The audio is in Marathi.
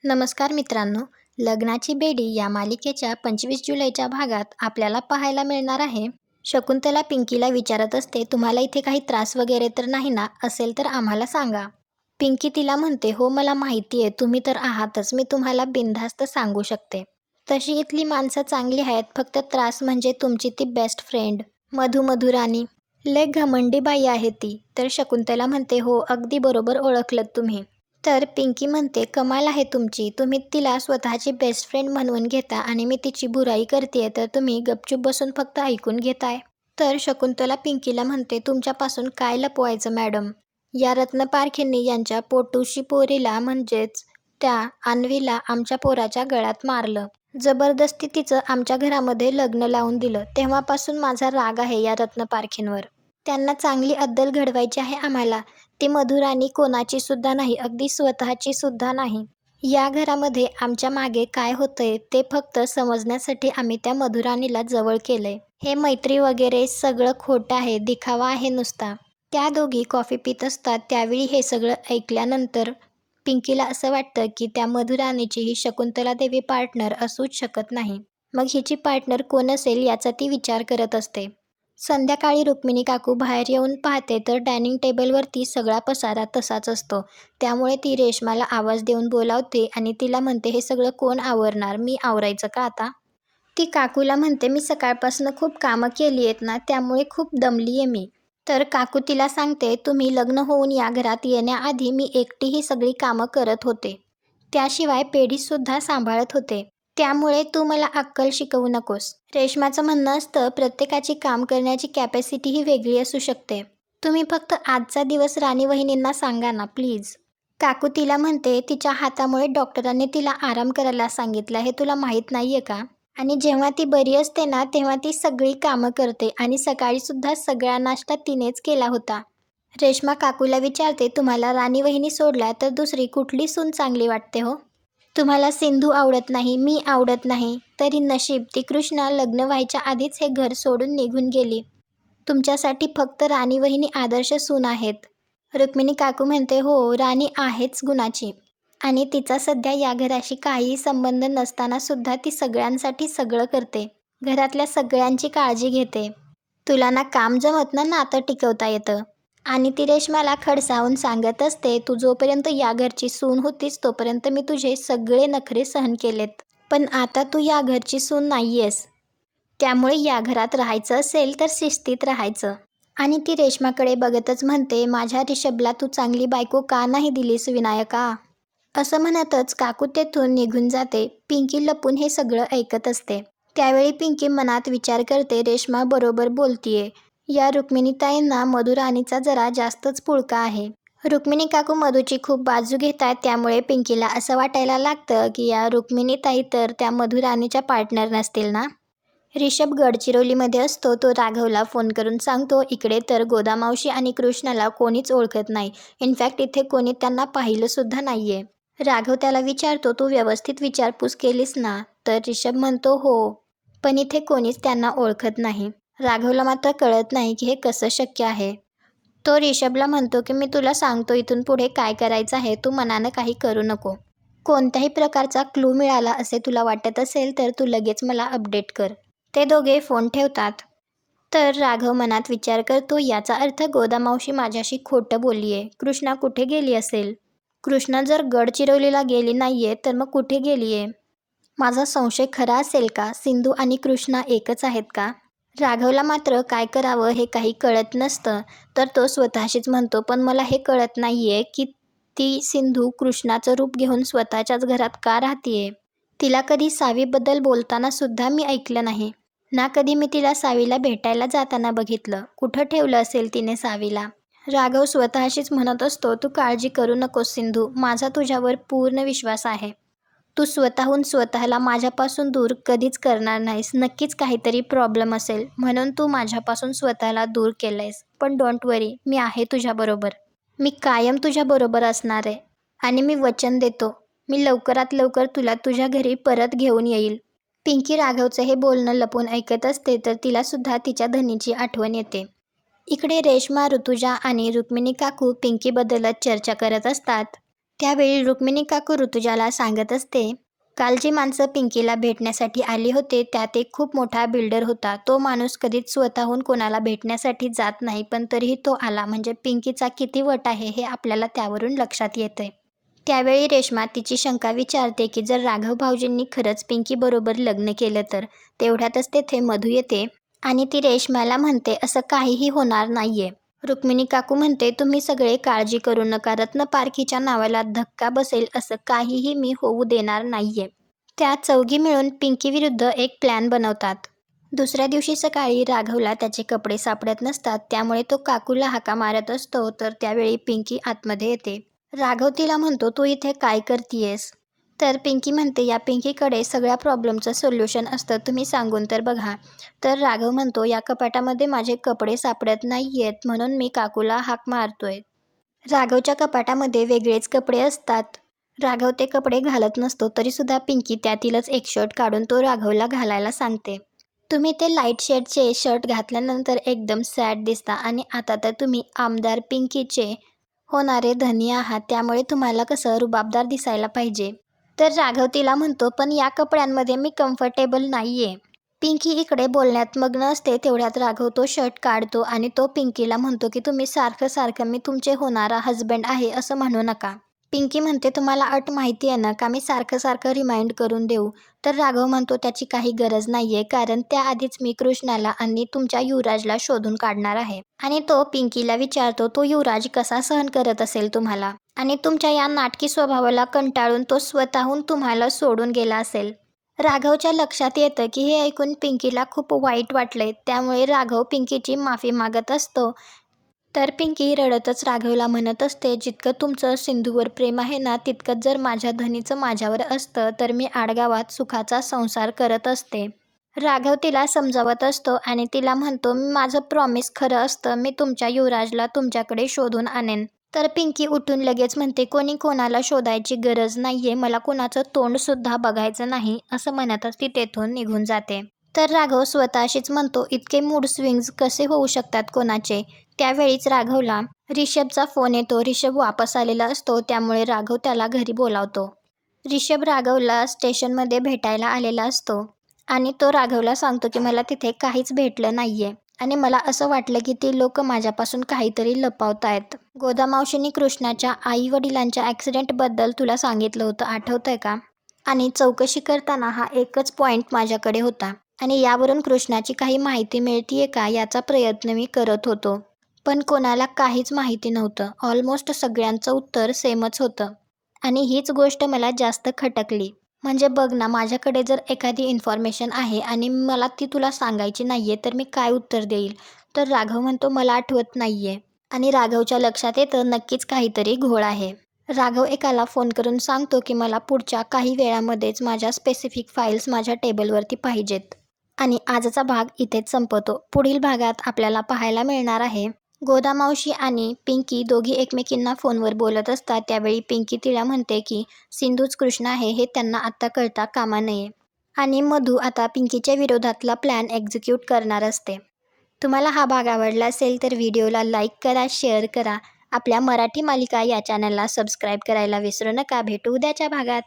नमस्कार मित्रांनो, लग्नाची बेडी या मालिकेच्या 25 जुलैच्या भागात आपल्याला पाहायला मिळणार आहे. शकुंतला पिंकीला विचारत असते, तुम्हाला इथे काही त्रास वगैरे तर नाही ना? असेल तर आम्हाला सांगा. पिंकी तिला म्हणते, हो मला माहिती आहे, तुम्ही तर आहातच, मी तुम्हाला बिनधास्त सांगू शकते. तशी इथली माणसं चांगली आहेत, फक्त त्रास म्हणजे तुमची ती बेस्ट फ्रेंड मधुराणी. लय घमंडी बाई आहे ती. तर शकुंतला म्हणते, हो अगदी बरोबर ओळखलत तुम्ही. तर पिंकी म्हणते, कमाल आहे तुमची, तुम्ही तिला स्वतःची बेस्ट फ्रेंड म्हणून घेता आणि मी तिची बुराई करते तर तुम्ही गपचूप बसून फक्त ऐकून घेताय. तर शकुंतला पिंकीला म्हणते, तुमच्यापासून काय लपवायचं मॅडम? या रत्नपारखींनी यांच्या पोटूशी पोरीला म्हणजेच त्या अन्वीला आमच्या पोराच्या गळ्यात मारलं. जबरदस्ती तिचं आमच्या घरामध्ये लग्न लावून दिलं. तेव्हापासून माझा राग आहे या रत्नपारखींवर. त्यांना चांगली अद्दल घडवायची आहे आम्हाला. ती मधुराणी कोणाची सुद्धा नाही, अगदी स्वतःची सुद्धा नाही. या घरामध्ये आमच्या मागे काय होतंय ते फक्त समजण्यासाठी आम्ही त्या मधुराणीला जवळ केलंय. हे मैत्री वगैरे सगळं खोटं आहे, दिखावा आहे नुसता. त्या दोघी कॉफी पित असतात त्यावेळी हे सगळं ऐकल्यानंतर पिंकीला असं वाटतं की त्या मधुराणीची ही शकुंतला देवी पार्टनर असूच शकत नाही. मग हिची पार्टनर कोण असेल याचा ती विचार करत असते. संध्याकाळी रुक्मिणी काकू बाहेर येऊन पाहते तर डायनिंग टेबलवरती सगळा पसारा तसाच असतो. त्यामुळे ती रेश्माला आवाज देऊन बोलावते आणि तिला म्हणते, हे सगळं कोण आवरणार? मी आवरायचं का आता? ती काकूला म्हणते, मी सकाळपासून खूप कामं केली आहेत ना, त्यामुळे खूप दमली आहे मी. तर काकू तिला सांगते, तुम्ही लग्न होऊन या घरात येण्याआधी मी एकटी ही सगळी कामं करत होते. त्याशिवाय पेढीसुद्धा सांभाळत होते. त्यामुळे तू मला अक्कल शिकवू नकोस. रेश्माचं म्हणणं असतं, प्रत्येकाची काम करण्याची कॅपॅसिटी ही वेगळी असू शकते. तुम्ही फक्त आजचा दिवस राणी वहिनींना सांगा ना प्लीज. काकू तिला म्हणते, तिच्या हातामुळे डॉक्टरांनी तिला आराम करायला सांगितलं, हे तुला माहीत नाहीये का? आणि जेव्हा ती बरी असते ना तेव्हा ती सगळी कामं करते आणि सकाळीसुद्धा सगळा नाश्ता तिनेच केला होता. रेश्मा काकूला विचारते, तुम्हाला राणी वहिनी सोडल्या तर दुसरी कुठली सून चांगली वाटते हो? तुम्हाला सिंधू आवडत नाही, मी आवडत नाही, तरी नशीब ती कृष्णा लग्न व्हायच्या आधीच हे घर सोडून निघून गेली. तुमच्यासाठी फक्त राणी वहिनी आदर्श सून आहेत. रुक्मिणी काकू म्हणते, हो राणी आहेच गुणाची आणि तिचा सध्या या घराशी काहीही संबंध नसताना सुद्धा ती सगळ्यांसाठी सगळं करते. घरातल्या सगळ्यांची काळजी घेते. तुला ना काम जमत ना नातं टिकवता येतं. आणि ती रेश्माला खडसावून सांगत असते, तू जोपर्यंत या घरची सून होतीस तोपर्यंत मी तुझे सगळे नखरे सहन केलेत. पण आता तू या घरची सून नाहीयेस. त्यामुळे या घरात राहायचं असेल तर शिस्तीत राहायचं. आणि ती रेश्माकडे बघतच म्हणते, माझ्या रिषभला तू चांगली बायको का नाही दिलीस विनायका? असं म्हणतच काकू तेथून निघून जाते. पिंकी लपून हे सगळं ऐकत असते. त्यावेळी पिंकी मनात विचार करते, रेश्मा बरोबर बोलतीये. या रुक्मिणीताईंना मधुराणीचा जरा जास्तच पुळका आहे. रुक्मिणी काकू मधूची खूप बाजू घेतात त्यामुळे पिंकीला असं वाटायला लागतं की या रुक्मिणीताई तर त्या मधुराणीच्या पार्टनर नसतील ना. रिषभ गडचिरोलीमध्ये असतो. तो राघवला फोन करून सांगतो, इकडे तर गोदामावशी आणि कृष्णाला कोणीच ओळखत नाही. इनफॅक्ट इथे कोणी त्यांना पाहिलंसुद्धा नाहीये. राघव त्याला विचारतो, तू व्यवस्थित विचारपूस केलीस ना? तर रिषभ म्हणतो, हो, पण इथे कोणीच त्यांना ओळखत नाही. राघवला मात्र कळत नाही की हे कसं शक्य आहे. तो रिषभला म्हणतो की मी तुला सांगतो इथून पुढे काय करायचं आहे, तू मनानं काही करू नको. कोणत्याही प्रकारचा क्लू मिळाला असे तुला वाटत असेल तर तू लगेच मला अपडेट कर. ते दोघे फोन ठेवतात. तर राघव मनात विचार करतो, याचा अर्थ गोदामावशी माझ्याशी खोटं बोललीये. कृष्णा कुठे गेली असेल? कृष्णा जर गडचिरोलीला गेली नाहीये तर मग कुठे गेलीये? माझा संशय खरा असेल का? सिंधू आणि कृष्णा एकच आहेत का? राघवला मात्र काय करावं हे काही कळत नसतं. तर तो स्वतःशीच म्हणतो, पण मला हे कळत नाहीये की ती सिंधू कृष्णाचं रूप घेऊन स्वतःच्याच घरात का राहतीये? तिला कधी सावीबद्दल बोलताना सुद्धा मी ऐकलं नाही ना. कधी मी तिला सावीला भेटायला जाताना बघितलं. कुठं ठेवलं असेल तिने सावीला? राघव स्वतःशीच म्हणत असतो, तू काळजी करू नकोस सिंधू, माझा तुझ्यावर पूर्ण विश्वास आहे. तू स्वतःहून स्वतःला माझ्यापासून दूर कधीच करणार नाहीस. नक्कीच काहीतरी प्रॉब्लेम असेल म्हणून तू माझ्यापासून स्वतःला दूर केलंयस. पण डोंट वरी, मी आहे तुझ्याबरोबर. मी कायम तुझ्याबरोबर असणार आहे आणि मी वचन देतो, मी लवकरात लवकर तुला तुझ्या घरी परत घेऊन येईल. पिंकी राघवचं हे बोलणं लपून ऐकत असते तर तिलासुद्धा तिच्या धनीची आठवण येते. इकडे रेश्मा, ऋतुजा आणि रुक्मिणी काकू पिंकीबद्दलच चर्चा करत असतात. त्यावेळी रुक्मिणी काकू ऋतुजाला सांगत असते, काल जी माणसं पिंकीला भेटण्यासाठी आली होते त्यात एक खूप मोठा बिल्डर होता. तो माणूस कधीच स्वतःहून कोणाला भेटण्यासाठी जात नाही, पण तरीही तो आला म्हणजे पिंकीचा किती वट आहे हे आपल्याला त्यावरून लक्षात येतंय. त्यावेळी रेश्मा तिची शंका विचारते की जर राघव भाऊजींनी खरंच पिंकीबरोबर लग्न केलं तर. तेवढ्यातच तेथे मधू येते आणि ती रेश्माला म्हणते असं काहीही होणार नाहीये. रुक्मिणी काकू म्हणते, तुम्ही सगळे काळजी करू नका, रत्न पारखीच्या नावाला धक्का बसेल असं काहीही मी होऊ देणार नाहीये. त्या चौघी मिळून पिंकी विरुद्ध एक प्लॅन बनवतात. दुसऱ्या दिवशी सकाळी राघवला त्याचे कपडे सापडत नसतात, त्यामुळे तो काकूला हाका मारत असतो. तर त्यावेळी पिंकी आतमध्ये येते. राघव तिला म्हणतो, तू इथे काय करतीयेस? तर पिंकी म्हणते, या पिंकीकडे सगळ्या प्रॉब्लेमचं सोल्युशन असतं, तुम्ही सांगून तर बघा. तर राघव म्हणतो, या कपाटामध्ये माझे कपडे सापडत नाहीयेत म्हणून मी काकूला हाक मारतोय. राघवच्या कपाटामध्ये वेगळेच कपडे असतात. राघव ते कपडे घालत नसतो, तरीसुद्धा पिंकी त्यातीलच एक शर्ट काढून तो राघवला घालायला सांगते. तुम्ही ते लाईट शेडचे शर्ट घातल्यानंतर एकदम सॅड दिसता आणि आता तर तुम्ही आमदार पिंकीचे होणारे धनी आहात, त्यामुळे तुम्हाला कसं रुबाबदार दिसायला पाहिजे. तर राघव तिला म्हणतो, पण या कपड्यांमध्ये मी कम्फर्टेबल नाहीये. पिंकी इकडे बोलण्यात मग्न असते. तेवढ्यात राघव तो शर्ट काढतो आणि तो पिंकीला म्हणतो की तुम्ही सारखं सारखं मी तुमचे होणारा हजबंड आहे असं म्हणू नका. पिंकी म्हणते, तुम्हाला अट माहिती आहे ना का मी सारखं सारखं रिमाइंड करून देऊ? तर राघव म्हणतो, त्याची काही गरज नाहीये, कारण त्याआधीच मी कृष्णाला आणि तुमच्या युवराजला शोधून काढणार आहे. आणि तो पिंकीला विचारतो, तो युवराज कसा सहन करत असेल तुम्हाला? आणि तुमच्या या नाटकी स्वभावाला कंटाळून तो स्वतःहून तुम्हाला सोडून गेला असेल. राघवच्या लक्षात येतं की हे ऐकून पिंकीला खूप वाईट वाटलंय, त्यामुळे राघव पिंकीची माफी मागत असतो. तर पिंकी रडतच राघवला म्हणत असते, जितकं तुमचं सिंधूवर प्रेम आहे ना, तितकंच जर माझ्या धनीचं माझ्यावर असतं तर मी आडगावात सुखाचा संसार करत असते. राघव तिला समजावत असतो आणि तिला म्हणतो, माझं प्रॉमिस खरं असतं, मी तुमच्या युवराजला तुमच्याकडे शोधून आणेन. तर पिंकी उठून लगेच म्हणते, कोणी कोणाला शोधायची गरज नाहीये, मला कोणाचं तोंडसुद्धा बघायचं नाही असं म्हणतच ती तेथून निघून जाते. तर राघव स्वतःशीच म्हणतो, इतके मूड स्विंग्स कसे होऊ शकतात कोणाचे? त्यावेळीच राघवला रिषभचा फोन येतो. रिषभ वापस आलेला असतो, त्यामुळे राघव त्याला घरी बोलावतो. रिषभ राघवला स्टेशनमध्ये भेटायला आलेला असतो आणि तो राघवला सांगतो की मला तिथे काहीच भेटलं नाहीये आणि मला असं वाटलं की ती लोक माझ्यापासून काहीतरी लपवतायत. गोदामावशींनी कृष्णाच्या आई वडिलांच्या ॲक्सिडेंटबद्दल तुला सांगितलं होतं, आठवतंय का? आणि चौकशी करताना हा एकच पॉईंट माझ्याकडे होता आणि यावरून कृष्णाची काही माहिती मिळतीये का याचा प्रयत्न मी करत होतो. पण कोणाला काहीच माहिती नव्हतं. ऑलमोस्ट सगळ्यांचं उत्तर सेमच होतं आणि हीच गोष्ट मला जास्त खटकली. म्हणजे बघ ना, माझ्याकडे जर एखादी इन्फॉर्मेशन आहे आणि मला ती तुला सांगायची नाहीये तर मी काय उत्तर देईल? तर राघव म्हणतो, मला आठवत नाहीये. आणि राघवच्या लक्षात येतं नक्कीच काहीतरी घोळ आहे. राघव एकाला फोन करून सांगतो की मला पुढच्या काही वेळामध्येच माझ्या स्पेसिफिक फाईल्स माझ्या टेबलवरती पाहिजेत. आणि आजचा भाग इथेच संपवतो. पुढील भागात आपल्याला पाहायला मिळणार आहे, गोदामावशी आणि पिंकी दोघी एकमेकींना फोनवर बोलत असतात. त्यावेळी पिंकी तिला म्हणते की सिंधूच कृष्ण आहे हे त्यांना आत्ता कळता कामा नये आणि मधू आता पिंकीच्या विरोधातला प्लॅन एक्झिक्यूट करणार असते. तुम्हाला हा भाग आवडला असेल तर व्हिडिओला लाईक करा, शेअर करा. आपल्या मराठी मालिका या चॅनलला सबस्क्राईब करायला विसरू नका. भेटू उद्याच्या भागात.